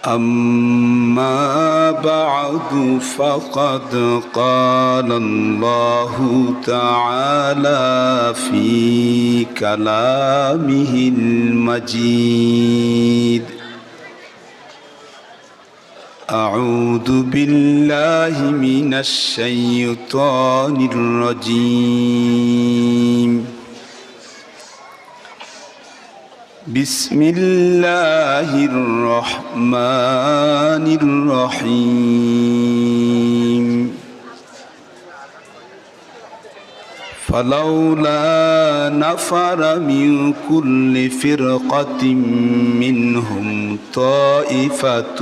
أما بعد فقد قال الله تعالى في كلامه المجيد أعوذ بالله من الشيطان الرجيم بسم الله الرحمن الرحيم فلولا نفر من كل فرقة منهم طائفة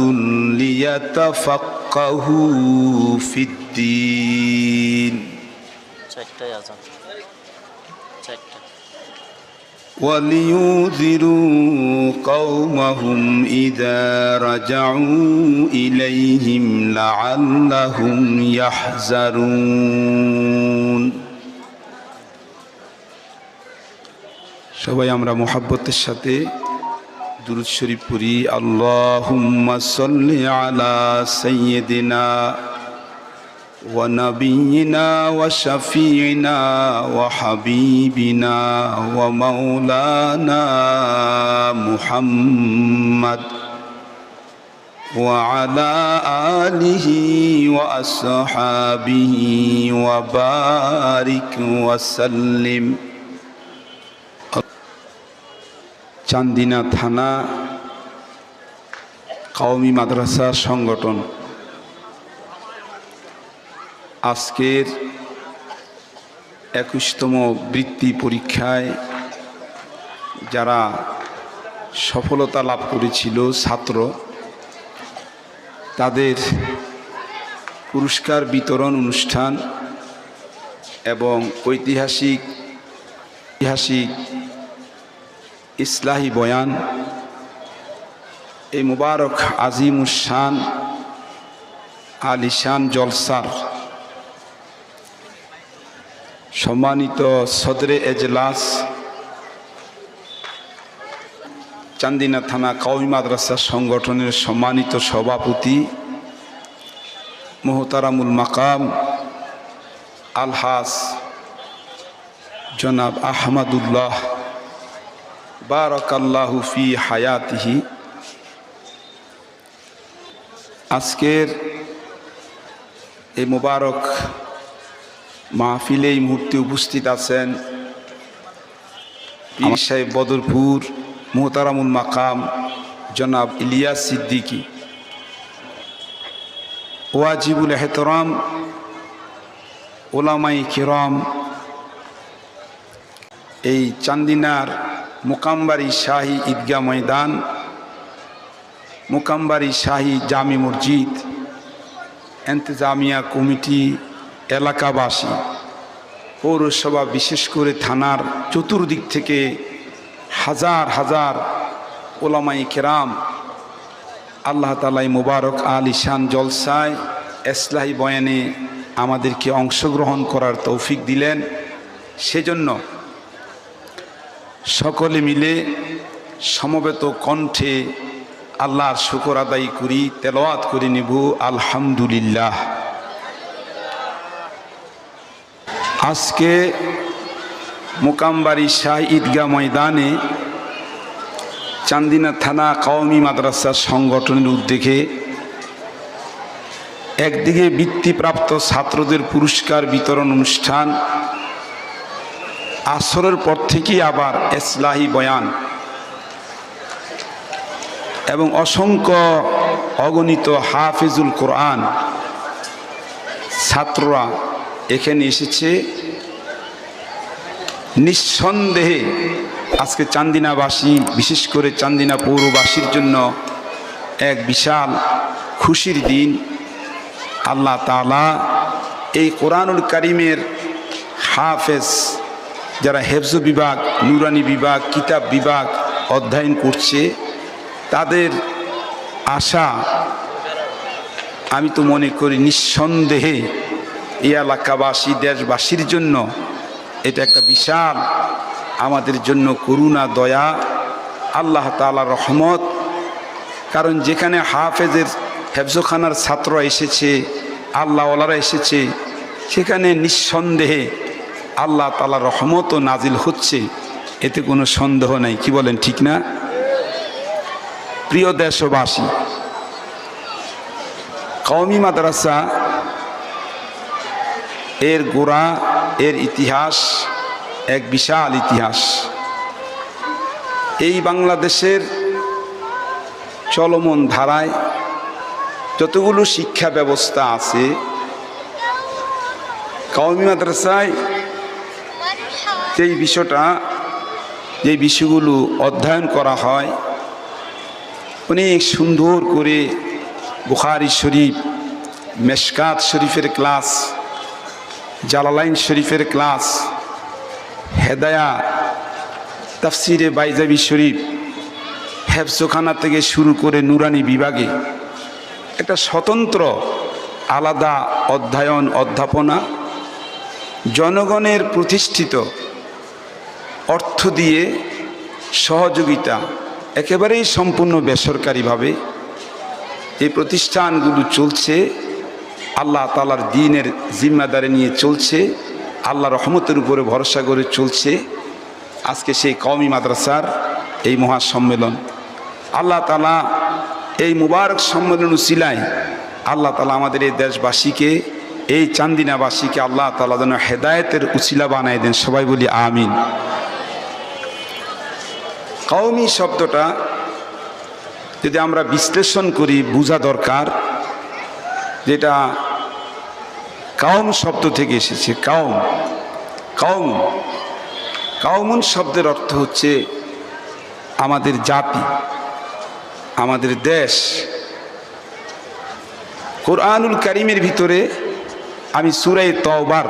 ليتفقهوا في الدين ولينذروا قومهم إذا رجعوا إليهم لعلهم يحذرون সবাই আমরা মুহাব্বতের সাথে দুরূদ শরীফ পড়ি আল্লাহুম্মা সাল্লি আলা সাইয়্যিদিনা ওয়া নাবিয়িনা ওয়া শাফিইনা ওয়া হাবিবিনা ওয়া মাওলানা মুহাম্মদ ওয়া আলা আলিহি ওয়া আসহাবিহি ওয়া বারিক ওয়া সাল্লিম। চান্দিনা থানা কওমি মাদ্রাসা সংগঠন আজকের 21তম বৃত্তি পরীক্ষায় যারা সফলতা লাভ করেছিল ছাত্র, তাদের পুরস্কার বিতরণ অনুষ্ঠান এবং ঐতিহাসিক ইসলাহি বয়ান এই মুবারক আজিমুশান আলিশান জলসার সম্মানিত সদরে এজলাস চান্দিনা থানা কওমি মাদ্রাসা সংগঠনের সম্মানিত সভাপতি মুহতারামুল মাকাম আলহাজ জনাব আহমদুল্লাহ বারাকাল্লাহু ফি হায়াতিহি, আজকের এই মুবারক মাহফিলে এই মুহূর্তে উপস্থিত আছেন পীর সাহেব বদরপুর মুহতারামুল মাকাম জনাব ইলিয়াস সিদ্দিকী, ওয়াজিবুল এহতরাম ওলামাই কিরাম, এই চান্দিনার মোকামবাড়ি শাহী ঈদগাহ ময়দান, মোকামবাড়ি শাহী জামি মসজিদ, ইন্তেজামিয়া কমিটি, এলাকাবাসী, পৌরসভা, বিশেষ করে থানার চতুর্দিক থেকে হাজার হাজার ওলামায়ে কেরাম আল্লাহ তাআলা মুবারক আলিশান জলসায় ইসলাহি বয়ানে আমাদেরকে অংশগ্রহণ করার তৌফিক দিলেন। সেজন্য সকলে মিলে সমবেত কণ্ঠে আল্লাহর শুকর আদায় করি, তেলাওয়াত করে নেব আলহামদুলিল্লাহ। আজকে মোকামবাড়ি শাহী ঈদগাহ ময়দানে চান্দিনা থানা কওমি মাদ্রাসা সংগঠনের উদ্যোগে একদিকে বৃত্তিপ্রাপ্ত ছাত্রদের পুরস্কার বিতরণ অনুষ্ঠান, আসরের পর থেকেই আবার ইসলাহি বয়ান এবং অসংখ্য অগণিত হাফেজুল কোরআন ছাত্ররা এখানে এসেছে। নিঃসন্দেহে আজকে চান্দিনাবাসী, বিশেষ করে চান্দিনা পৌরবাসীর জন্য এক বিশাল খুশির দিন। আল্লাহ তাআলা এই কোরআনুল কারীমের হাফেজ যারা হেফজ বিভাগ, নুরানি বিভাগ, কিতাব বিভাগ অধ্যয়ন করছে, তাদের আশা আমি তো মনে করি নিঃসন্দেহে এই এলাকাবাসী, দেশবাসীর জন্য এটা একটা বিশাল আমাদের জন্য করুণা, দয়া, আল্লাহ তাআলার রহমত। কারণ যেখানে হাফেজের হেফজখানার ছাত্ররা এসেছে, আল্লাহওয়ালারা এসেছে, সেখানে নিঃসন্দেহে আল্লাহ তাআলার রহমতও নাজিল হচ্ছে, এতে কোনো সন্দেহ নাই। কি বলেন, ঠিক না? প্রিয় দেশবাসী, কওমি মাদ্রাসা এর গোড়া, এর ইতিহাস এক বিশাল ইতিহাস। এই বাংলাদেশের চলমান ধারায় যতগুলো শিক্ষা ব্যবস্থা আছে, কওমি মাদ্রাসায় যেই বিষয়গুলো অধ্যয়ন করা হয়, অনেক সুন্দর করে বুখারী শরীফ, মেশকাত শরীফের ক্লাস, জালালাইন শরীফের ক্লাস, হেদায়া, তাফসিরে বাইজাবি শরীফ, হেফজখানা থেকে শুরু করে নুরানি বিভাগে একটা স্বতন্ত্র আলাদা অধ্যয়ন অধ্যাপনা, জনগণের প্রতিষ্ঠিত অর্থ দিয়ে সহযোগিতা, একেবারেই সম্পূর্ণ বেসরকারিভাবে এই প্রতিষ্ঠানগুলো চলছে। আল্লাহ তাআলার দ্বীনের জিম্মাদারি নিয়ে চলছে, আল্লাহ রহমতের উপরে ভরসা করে চলছে। আজকে সেই কওমি মাদ্রাসার এই মহাসম্মেলন, আল্লাহ তাআলা এই মুবারক সম্মেলন উসিলায় আল্লাহ তাআলা আমাদের এই দেশবাসীকে, এই চান্দিনাবাসীকে আল্লাহ তাআলা যেন হেদায়েতের উসিলা বানায় দেন। সবাই বলি আমিন। কওমি শব্দটা যদি আমরা বিশ্লেষণ করি, বোঝা দরকার যেটা কাউম শব্দ থেকে এসেছে। কাউমুন শব্দের অর্থ হচ্ছে আমাদের জাতি, আমাদের দেশ। কোরআনুল কারীমের ভিতরে আমি সূরা তাওবার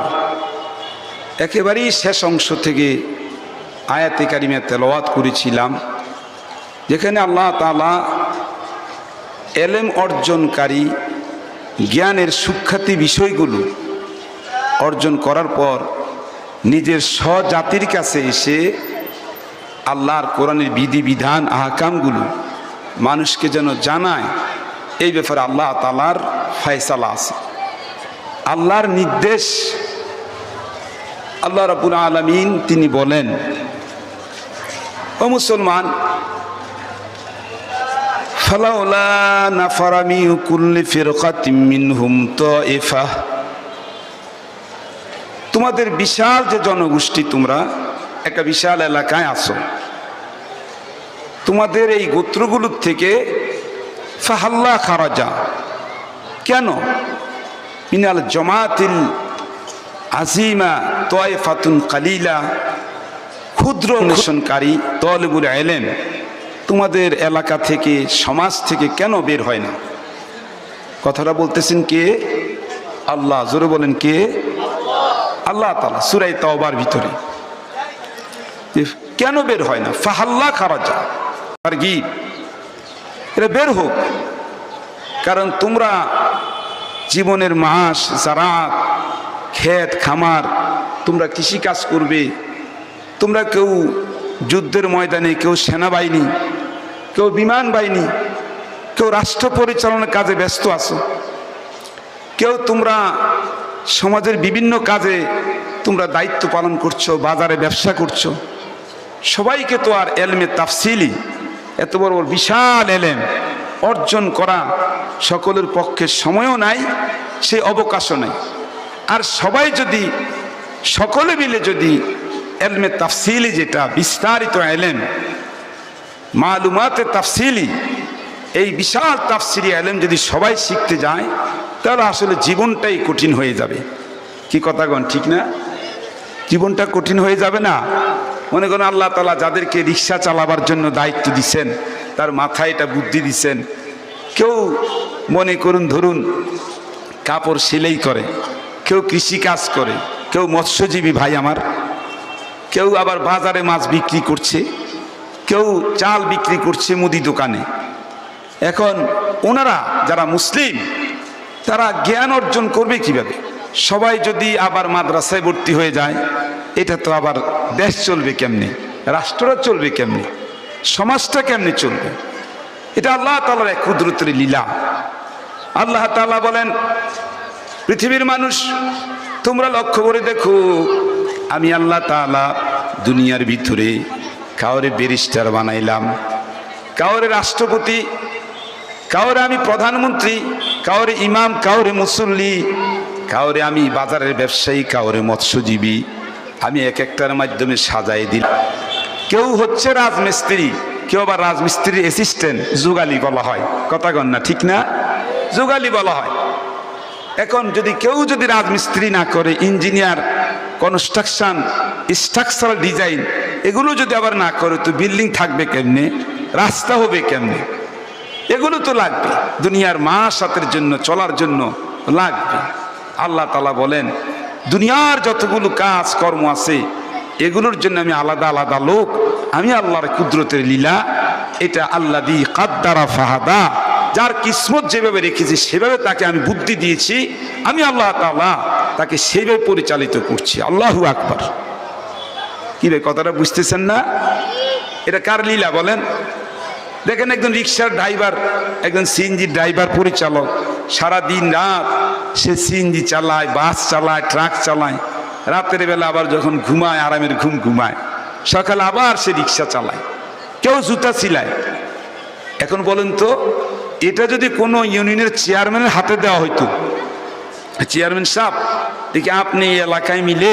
একেবারেই শেষ অংশ থেকে আয়াতে কারিমা তেলাওয়াত করেছিলাম, যেখানে আল্লাহ তাআলা এলেম অর্জনকারী, জ্ঞানের সুখ্যাতি বিষয়গুলো অর্জন করার পর নিজের স্বজাতির কাছে এসে আল্লাহর কোরআনের বিধিবিধান আহকামগুলো মানুষকে যেন জানায়, এই ব্যাপারে আল্লাহ তাআলার ফয়সালা আছে, আল্লাহর নির্দেশ। আল্লাহ রাব্বুল আলামিন তিনি বলেন, ও মুসলমান, ফালাউলা নাফারা মিন কুল্লি ফিরকাতিন মিনহুম তাইফা, তোমাদের বিশাল যে জনগোষ্ঠী, তোমরা একটা বিশাল এলাকায় আছো, তোমাদের এই গোত্রগুলোর থেকে ফাহাল্লা খারাজা, কেন মিনাল জামাতিল আজিমা তাইফাতুন কালিলা, ক্ষুদ্র অন্বেষণকারী তলবুল ইলম তোমাদের এলাকা থেকে, সমাজ থেকে কেন বের হয় না? কথাটা বলতেছেন কে? আল্লাহ। জোরে বলেন কে? আল্লাহ তাআলা সূরা তাওবার ভিতরে কেন বের হয় না? ফাহাল্লা খারাজা, তারগীব, এরা বের হোক। কারণ তোমরা জীবনের মাস, জারাত, ক্ষেত খামার, তোমরা কৃষিকাজ করবে, তোমরা কেউ যুদ্ধের ময়দানে, কেউ সেনাবাহিনী, কেউ বিমান বাহিনী, কেউ রাষ্ট্র পরিচালনার কাজে ব্যস্ত আছো, কেউ তোমরা সমাজের বিভিন্ন কাজে তোমরা দায়িত্ব পালন করছো, বাজারে ব্যবসা করছো। সবাইকে তো আর এলমে তাফসিলি, এত বড় বিশাল এলেম অর্জন করা সকলের পক্ষে সময়ও নাই, সেই অবকাশও নাই। আর সবাই যদি, সকলে মিলে যদি এলমে তাফসিলি, যেটা বিস্তারিত এলেম, মালুমাতে তাফসিলি, এই বিশাল তাফসিরি এলেম যদি সবাই শিখতে যায়, তাহলে আসলে জীবনটাই কঠিন হয়ে যাবে। কি কথাগণ, ঠিক না? জীবনটা কঠিন হয়ে যাবে না? মনে করেন আল্লাহ তাআলা যাদেরকে রিক্সা চালাবার জন্য দায়িত্ব দিচ্ছেন, তার মাথায় এটা বুদ্ধি দিচ্ছেন। কেউ মনে করুন, ধরুন কাপড় সেলাই করে, কেউ কৃষিকাজ করে, কেউ মৎস্যজীবী ভাই আমার, কেউ আবার বাজারে মাছ বিক্রি করছে, কেউ চাল বিক্রি করছে মুদি দোকানে। এখন ওনারা যারা মুসলিম, তারা জ্ঞান অর্জন করবে কিভাবে? সবাই যদি আবার মাদ্রাসায় ভর্তি হয়ে যায়, এটা তো আবার দেশ চলবে কেমনে? রাষ্ট্রটা চলবে কেমনে? সমাজটা কেমনে চলবে? এটা আল্লাহ তাআলার এক কুদরতের লীলা। আল্লাহ তাআলা বলেন, পৃথিবীর মানুষ তোমরা লক্ষ্য করে দেখো, আমি আল্লাহ তাআলা দুনিয়ার ভিতরে কাউরে ব্যারিস্টার বানাইলাম, কাউরে রাষ্ট্রপতি, কাউরে আমি প্রধানমন্ত্রী, কাউরে ইমাম, কাউরে মুসল্লি, কাউরে আমি বাজারের ব্যবসায়ী, কাউরে মৎস্যজীবী, আমি এক একটার মাধ্যমে সাজাই দিলাম। কেউ হচ্ছে রাজমিস্ত্রি, কেউ আবার রাজমিস্ত্রির অ্যাসিস্ট্যান্ট, যুগালি বলা হয়, কথা কন না ঠিক না? যুগালি বলা হয়। এখন যদি কেউ যদি রাজমিস্ত্রি না করে, ইঞ্জিনিয়ার, কনস্ট্রাকশন, স্ট্রাকচারাল ডিজাইন এগুলো যদি আবার না করে, তো বিল্ডিং থাকবে কেমনে, রাস্তা হবে কেমনে? এগুলো তো লাগবে, দুনিয়ার মাসাতের জন্য, চলার জন্য লাগবে। আল্লাহ তাআলা বলেন, দুনিয়ার যতগুলো কাজ কর্ম আছে এগুলোর জন্য আমি আলাদা আলাদা লোক, আমি আল্লাহর কুদরতের লীলা। এটা আল্লাযী কাদ্দারা ফাহাদা, যার কিসমত যেভাবে রেখেছি সেভাবে তাকে আমি বুদ্ধি দিয়েছি, আমি আল্লাহ তাআলা তাকে সেভাবে পরিচালিত করছি। আল্লাহু আকবার। কি রে, কথাটা বুঝতেছেন না? এটা কার লীলা বলেন? দেখেন, একজন রিক্সার ড্রাইভার, একজন সিএনজি ড্রাইভার, পরিচালক, সারা দিন রাত সে সিএনজি চালায়, বাস চালায়, ট্রাক চালায়, রাতের বেলা আবার যখন ঘুমায় আরামের ঘুম ঘুমায়, সকালে আবার সে রিক্সা চালায়, কেউ জুতা সিলায়। এখন বলেন তো, এটা যদি কোনো ইউনিয়নের চেয়ারম্যানের হাতে দেওয়া হইতো, চেয়ারম্যান সাহেব দেখি আপনি এই এলাকায় মিলে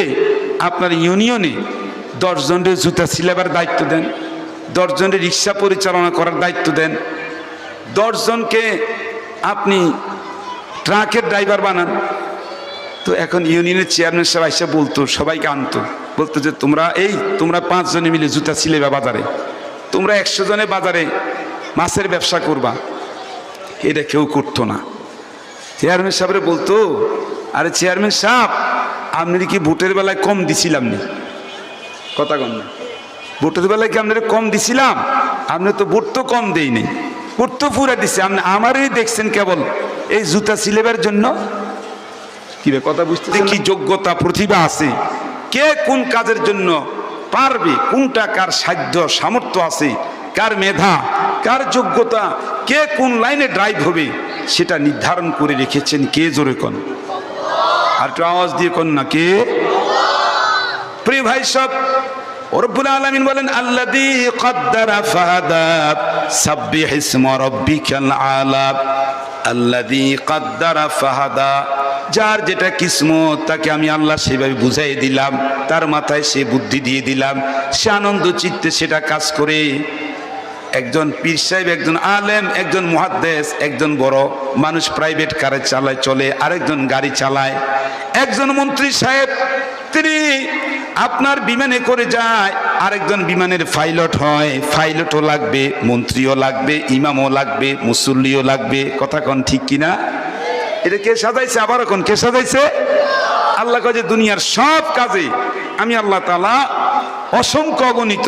আপনার ইউনিয়নে 10 জনের জুতা সিলাবার দায়িত্ব দেন, 10 জনের রিক্সা পরিচালনা করার দায়িত্ব দেন, 10 জনকে আপনি ট্রাকের ড্রাইভার বানান, তো এখন ইউনিয়নের চেয়ারম্যান সাহেব এসে বলতো, সবাইকে আনতো, বলতো যে তোমরা 5 জনে মিলে জুতা সিলেবা বাজারে, তোমরা 100 জনে বাজারে মাছের ব্যবসা করবা। এটা কেউ করতো না। চেয়ারম্যান সাহেবরে বলতো, আরে চেয়ারম্যান সাহেব, আপনি কি ভোটের বেলায় কম দিছিলাম নি? কথা কন না, ভোটের বেলায় কি আপনারা কম দিছিলাম? আপনি তো ভোট তো কম দেই নেই, ভোট তো পুরা দিছে, আপনি আমারই দেখছেন কেবল এই জুতা সিলেবার জন্য। কি রে, কথা বুঝতে? কি যোগ্যতা প্রতিভা আছে, কে কোন কাজের জন্য পারবে, কোনটা কার সাধ্য সামর্থ্য আছে, কার মেধা, কার যোগ্যতা, কে কোন লাইনে ড্রাইভ হবে, সেটা নির্ধারণ করে রেখেছেন কে? জোরে কোন, আর একটু আওয়াজ দিয়ে কোন না, কে? প্রিয় ভাই সব, রব্বুল আলামিন বলেন, আল্লাযী কাদ্দারা ফাহাদা, সাব্বিহ ইসমা রাব্বিকাল আলা। আল্লাযী কাদ্দারা ফাহাদা, যার যেটা কিসমত তাকে আমি আল্লাহ সেভাবে বুঝাই দিলাম, তার মাথায় সে বুদ্ধি দিয়ে দিলাম, সে আনন্দ চিত্তে সেটা কাজ করে। একজন পীর সাহেব, একজন আলেম, একজন মুহাদ্দিস, একজন বড় মানুষ প্রাইভেট কারে চলে, আরেকজন গাড়ি চালায়। একজন মন্ত্রী সাহেব, তিনি আপনার বিমানে করে যায়, আরেকজন বিমানের পাইলট হয়, পাইলটও লাগবে, মন্ত্রীও লাগবে, ইমামও লাগবে, মুসল্লিও লাগবে। কথা কন ঠিক কিনা? এটা কে সাজাইছে? আবার এখন কে সাজাইছে? আল্লাহ কাজে দুনিয়ার সব কাজে আমি আল্লাহ তাআলা অসংখ্য অগণিত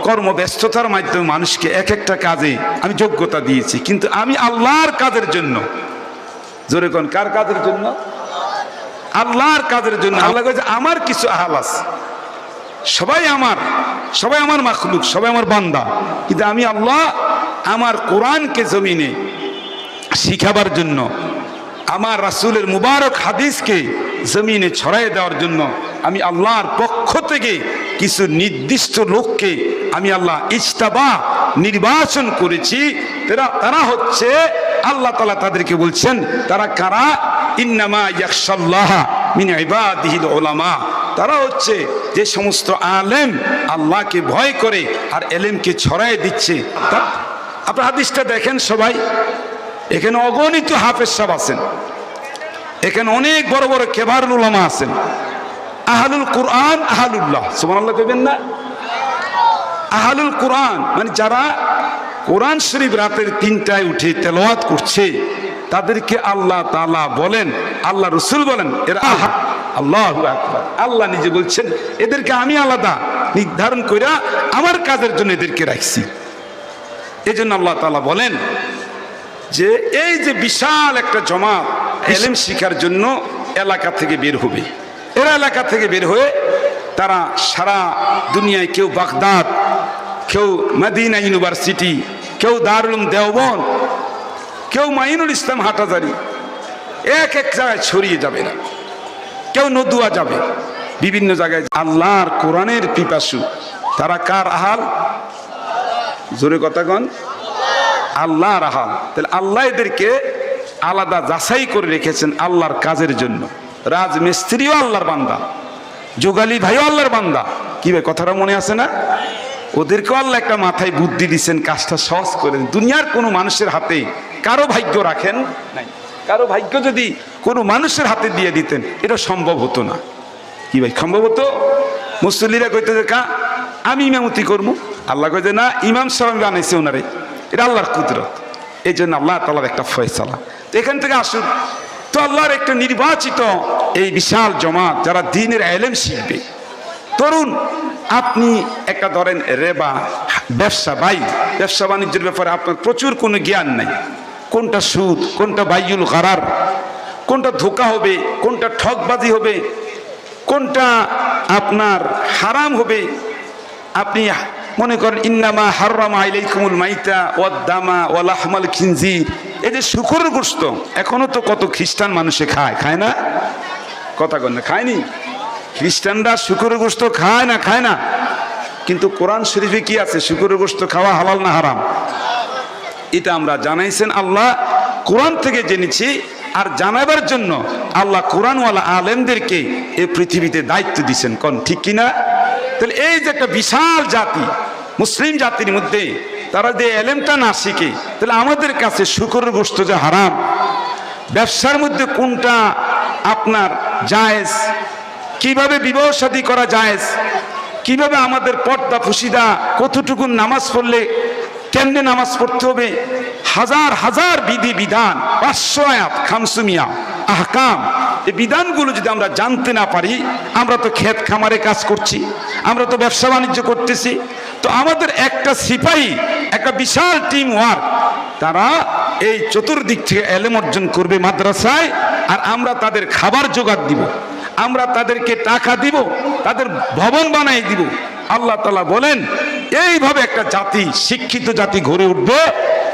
কর্মব্যস্ততার মাধ্যমে মানুষকে এক একটা কাজে আমি যোগ্যতা দিয়েছি, কিন্তু আমি আল্লাহর কাজের জন্য। জোরে কোন, কার কাজের জন্য? আল্লাহর কাজের জন্য। আল্লাহ কাজে আমার কিছু আহাল আছে, সবাই আমার মাখলুক, সবাই আমার বান্দা, কিন্তু আমি আল্লাহ আমার কোরআনকে জমিনে শিখাবার জন্য, আমার রাসূলের মুবারক হাদিসকে জমিনে ছড়াই দেওয়ার জন্য আমি আল্লাহর পক্ষ থেকে কিছু নির্দিষ্ট লোককে আমি আল্লাহ ইজতাবা, নির্বাচন করেছি। তারা হচ্ছে, আল্লাহ তাআলা তাদেরকে বলছেন, তারা কারা? ইন্নামা ইয়াখশাল্লাহা মিন ইবাদিহিল উলামা। তারা হচ্ছে যে সমস্ত আলেম আল্লাহকে ভয় করে আর এলেমকে ছড়াই দিচ্ছে। আপনার হাদিসটা দেখেন সবাই, এখানে অগণিত হাফেজ সাহেব আছেন, এখানে অনেক বড় বড় কেবারুল উলামা আছেন, আহলুল কোরআন, আহলুল্লাহ, সুবহানাল্লাহ কইবেন না? আহলুল কোরআন মানে যারা কোরআন শরীফ রাতের 3টায় উঠে তেলাওয়াত করছে, তাদেরকে আল্লাহ তাআলা বলেন, আল্লাহ রাসূল বলেন, এরা আল্লাহু আকবার। আল্লাহ নিজে বলছেন, এদেরকে আমি আলাদা নির্ধারণ কইরা আমার কাজের জন্য এদেরকে রাখছি। এজন্য আল্লাহ তাআলা বলেন যে এই যে বিশাল একটা জমাত ইলম শিখার জন্য এলাকা থেকে বের হবে, এরা এলাকা থেকে বের হয়ে তারা সারা দুনিয়ায়, কেউ বাগদাদ, কেউ মদিনা ইউনিভার্সিটি, কেউ দারুল উলুম দেওবন্দ, কেউ মাইনুল ইসলাম হাটাজারি, এক এক জায়গায় ছড়িয়ে যাবে না, কেউ নদুয়া যাবে বিভিন্ন জায়গায়। আল্লাহর কোরআনের পিপাসু তারা কার আহাল? জোরে কথা কন, আল্লাহর আহাল। তাহলে আল্লাহ এদেরকে আলাদা যাচাই করে রেখেছেন আল্লাহর কাজের জন্য। রাজমিস্ত্রিও আল্লাহর বান্দা, যোগালী ভাইও আল্লাহর বান্দা। কি ভাই কথাটা মনে আছে না? ওদেরকেও আল্লাহ একটা মাথায় বুদ্ধি দিচ্ছেন, কাজটা সহজ করে। দুনিয়ার কোনো মানুষের হাতে কারো ভাগ্য রাখেন নাই। কারো ভাগ্য যদি কোনো মানুষের হাতে দিয়ে দিতেন এটা সম্ভব হতো না। কি ভাই সম্ভব হতো? মুসল্লিরা কইতে যে আমি ইমামতি করবো, আল্লাহ কইতে না, ইমাম সাহেব আমি বানাইছি ওনারে, এটা আল্লাহর কুদরত। এই জন্য আল্লাহ তাআলার একটা ফয়সালা। তো এখান থেকে আসুন তো আল্লাহর একটা নির্বাচিত এই বিশাল জমাত যারা দ্বীনের ইলম শিখবে। তরুণ আপনি একটা ধরেন রেবা ব্যবসা, ব্যবসা বাণিজ্যের ব্যাপারে আপনার প্রচুর কোনো জ্ঞান নাই। কোনটা সুদ, কোনটা বাইয়ুল গরার, কোনটা ধোঁকা হবে, কোনটা ঠকবাজি হবে, কোনটা আপনার হারাম হবে। আপনি মনে করেন ইন্নামা হাররামা আলাইকুমুল মাইতা ওয়াদ দামা ওয়া লাহমাল খিনজির, এই যে শূকরের গোশত এখনো তো কত খ্রিস্টান মানুষে খায় না? কথা কন না, খায়নি? খ্রিস্টানরা শূকরের গোশত খায় না? খায় না। কিন্তু কোরআন শরীফে কি আছে? শূকরের গোশত খাওয়া হালাল না হারাম? এটা আমরা জানাইছেন আল্লাহ কোরআন থেকে জেনেছি। আর জানাবার জন্য আল্লাহ কোরআনওয়ালা আলেমদেরকে এই পৃথিবীতে দায়িত্ব দিচ্ছেন। কোন ঠিক কিনা? তাহলে এই যে একটা বিশাল জাতি, মুসলিম জাতির মধ্যে তারা যে এলেমটা না শিখে, তাহলে আমাদের কাছে শূকরের গোশত যে হারাম, ব্যবসার মধ্যে কোনটা আপনার জায়েজ, কিভাবে বিবাহ শাদী করা জায়েজ, কিভাবে আমাদের পর্দা ফুসিদা, কতটুকু নামাজ পড়লে কেমনে নামাজ পড়তে হবে, হাজার হাজার বিধি বিধান, 500 আয়াত, খামসুমিয়া আহকাম, এই বিধানগুলো যদি আমরা জানতে না পারি, আমরা তো ক্ষেত খামারে কাজ করছি, আমরা তো ব্যবসা বাণিজ্য করতেছি, তো আমাদের একটা সিপাহী, একটা বিশাল টিম ওয়ার্ক, তারা এই চতুর্দিক থেকে এলেম অর্জন করবে মাদ্রাসায়। আর আমরা তাদের খাবার জোগাড় দিব, আমরা তাদেরকে টাকা দিব, তাদের ভবন বানাই দিব। আল্লাহ তাআলা বলেন এইভাবে একটা জাতি, শিক্ষিত জাতি গড়ে উঠবে।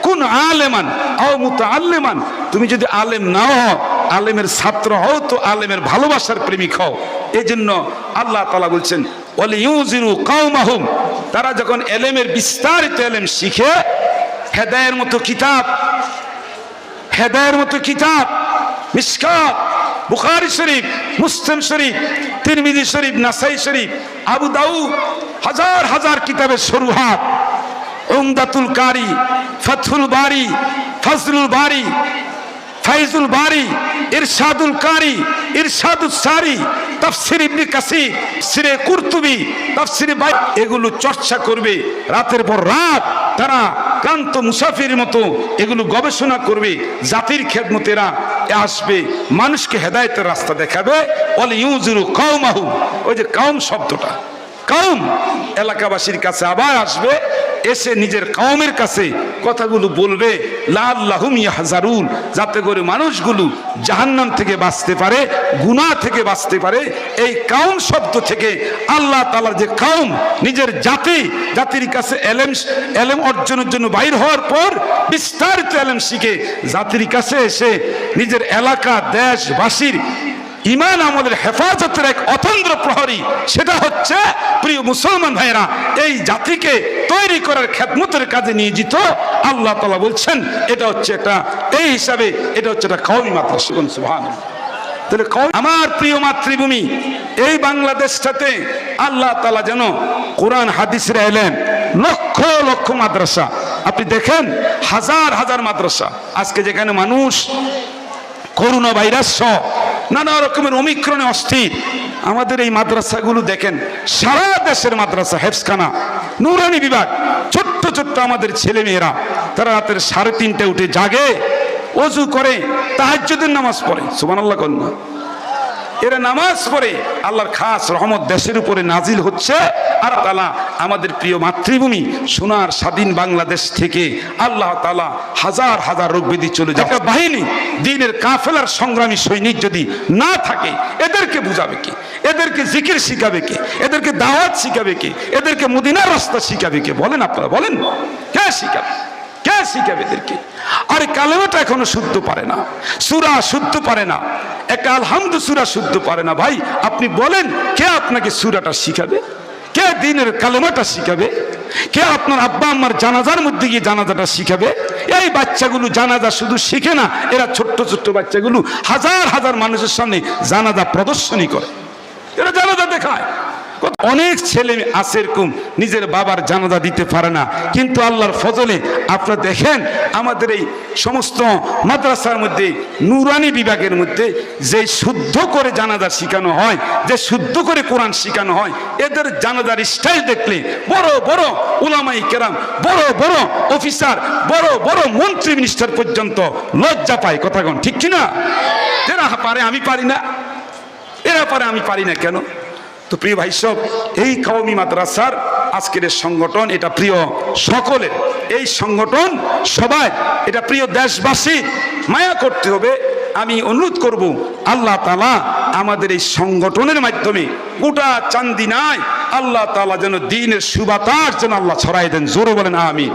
কোন আলেমান আও মুতাআল্লিমান, তুমি যদি আলেম নাও হও, আলেমের ছাত্র হও, তো আলেমের ভালোবাসার প্রেমিক হও। এই জন্য আল্লাহ তাআলা বলছেন ওয়ালিউযিরু কওমাহুম, তারা যখন এলেমের বিস্তারিত এলেম শিখে, হেদায়ের মতো কিতাব মিশকাত, বুখারী শরীফ, মুসলিম শরীফ, তিরমিজি শরীফ, নাসাই শরীফ, আবু দাউদ, হাজার হাজার কিতাবের শরুহাত, উমদাতুল কারি, ফাতহুল বারি, ফজলুল বারি, ফাইজুল বারি, ইরশাদুল কারি, ইরশাদুস সারি, তাফসীর ইবনে কাসির, তাফসীরে কুরতুবী, তাফসীরে এগুলো চর্চা করবে রাতের পর রাত। তারা ক্লান্ত মুসাফির মতো এগুলো গবেষণা করবে। জাতির খেদমতেরা আসবে, মানুষকে হেদায়েতের রাস্তা দেখাবে। ওয়ালিউযিরু কওমাহুম, ওই যে কওম শব্দটা, কওম এলাকাবাসীর কাছে আবার আসবে, এসে নিজের কওমের কাছে কথাগুলো বলবে। লাআল্লাহুম ইয়াহজারুন, যাতে করে মানুষগুলো জাহান্নাম থেকে বাঁচতে পারে, গুনাহ থেকে বাঁচতে পারে। এই কওম শব্দ থেকে আল্লাহ তাআলার যে কওম, নিজের জাতির কাছে এলেম অর্জনের জন্য বাইর হওয়ার পর বিস্তারিত এলেম শিখে জাতির কাছে এসে নিজের এলাকা, দেশবাসীর ইমান আমলের হেফাজতের এক অতন্দ্র প্রহরী, সেটা হচ্ছে প্রিয় মুসলমান ভাইরা এই জাতিকে তৈরি করার খেদমতের কাজে নিয়োজিত। আল্লাহ তাআলা বলছেন এটা হচ্ছে একটা, এই হিসাবে এটা হচ্ছে একটা কওমি মাদ্রাসা। সুবহানাল্লাহ। তাহলে আমার প্রিয় মাতৃভূমি এই বাংলাদেশটাতে আল্লাহ তাআলা যেন কোরআন হাদিসের এলেম, লক্ষ লক্ষ মাদ্রাসা, আপনি দেখেন হাজার হাজার মাদ্রাসা। আজকে যেখানে মানুষ করোনা ভাইরাস সহ নানা রকমের ওমিক্রনে অস্থির, আমাদের এই মাদ্রাসাগুলো দেখেন, সারা দেশের মাদ্রাসা, হেফজখানা, নুরানি বিভাগ, ছোট্ট ছোট্ট আমাদের ছেলে মেয়েরা, তারা রাতের 3:30টায় উঠে জাগে, ওযু করে, তাহাজ্জুদের নামাজ পড়ে। সুবহানাল্লাহ কন্যা, এরা নামাজ পড়ে, আল্লাহর খাস রহমত দেশের উপরে নাজিল হচ্ছে। আর তাআলা আমাদের প্রিয় মাতৃভূমি সোনার স্বাধীন বাংলাদেশ থেকে আল্লাহ তাআলা হাজার হাজার রোগ ব্যাধি চলে যায়। একটা বাহিনী, দ্বীনের কাফেলার সংগ্রামী সৈনিক যদি না থাকে, এদেরকে বুঝাবে কে? এদেরকে জিকির শিখাবে কে? এদেরকে দাওয়াত শিখাবে কে? এদেরকে মদিনার রাস্তা শিখাবে কে? বলেন আপনারা, বলেন কে শিখাবে? কে শিখাবে এদেরকে? আরে কালেমাটা এখনো শুদ্ধ পারে না, সূরা শুদ্ধ পারে না, একটা আলহামদু সূরা শুদ্ধ পারে না। ভাই আপনি বলেন, কে আপনাকে সূরাটা শিখাবে? কে দিনের কালেমাটা শিখাবে? কে আপনার আব্বা আম্মার জানাজার মধ্যে গিয়ে জানাজাটা শিখাবে? এই বাচ্চাগুলো জানাজা শুধু শিখে না, এরা ছোট্ট ছোট্ট বাচ্চাগুলো হাজার হাজার মানুষের সামনে জানাজা প্রদর্শনী করে, এরা জানাজা দেখায়। অনেক ছেলে আছে এরকম নিজের বাবার জানাজা দিতে পারে না, কিন্তু আল্লাহর ফজলে আপনারা দেখেন আমাদের এই সমস্ত মাদ্রাসার মধ্যে নুরানি বিভাগের মধ্যে যে শুদ্ধ করে জানাজা শেখানো হয়, যে শুদ্ধ করে কোরআন শেখানো হয়, এদের জানাজার স্টাইল দেখলে বড় বড় উলামায়ে কেরাম, বড় বড় অফিসার, বড় বড় মন্ত্রী মিনিস্টার পর্যন্ত লজ্জা পায়। কথা কোন ঠিক কিনা? এরা পারে, আমি পারি না, এরা পারে, আমি পারি না কেন? তো প্রিয় ভাই সব, এই কওমি মাদ্রাসার আজকের সংগঠন, এটা প্রিয় সকলের, এই সংগঠন সবাই, এটা প্রিয় দেশবাসী মায়া করতে হবে। আমি অনুরোধ করব আল্লাহ তাআলা আমাদের এই সংগঠনের মাধ্যমে গোটা চান্দিনায় আল্লাহ তাআলা যেন দ্বীনের সুবাতাস যেন আল্লাহ ছড়াই দেন। জোরে বলেন আমিন।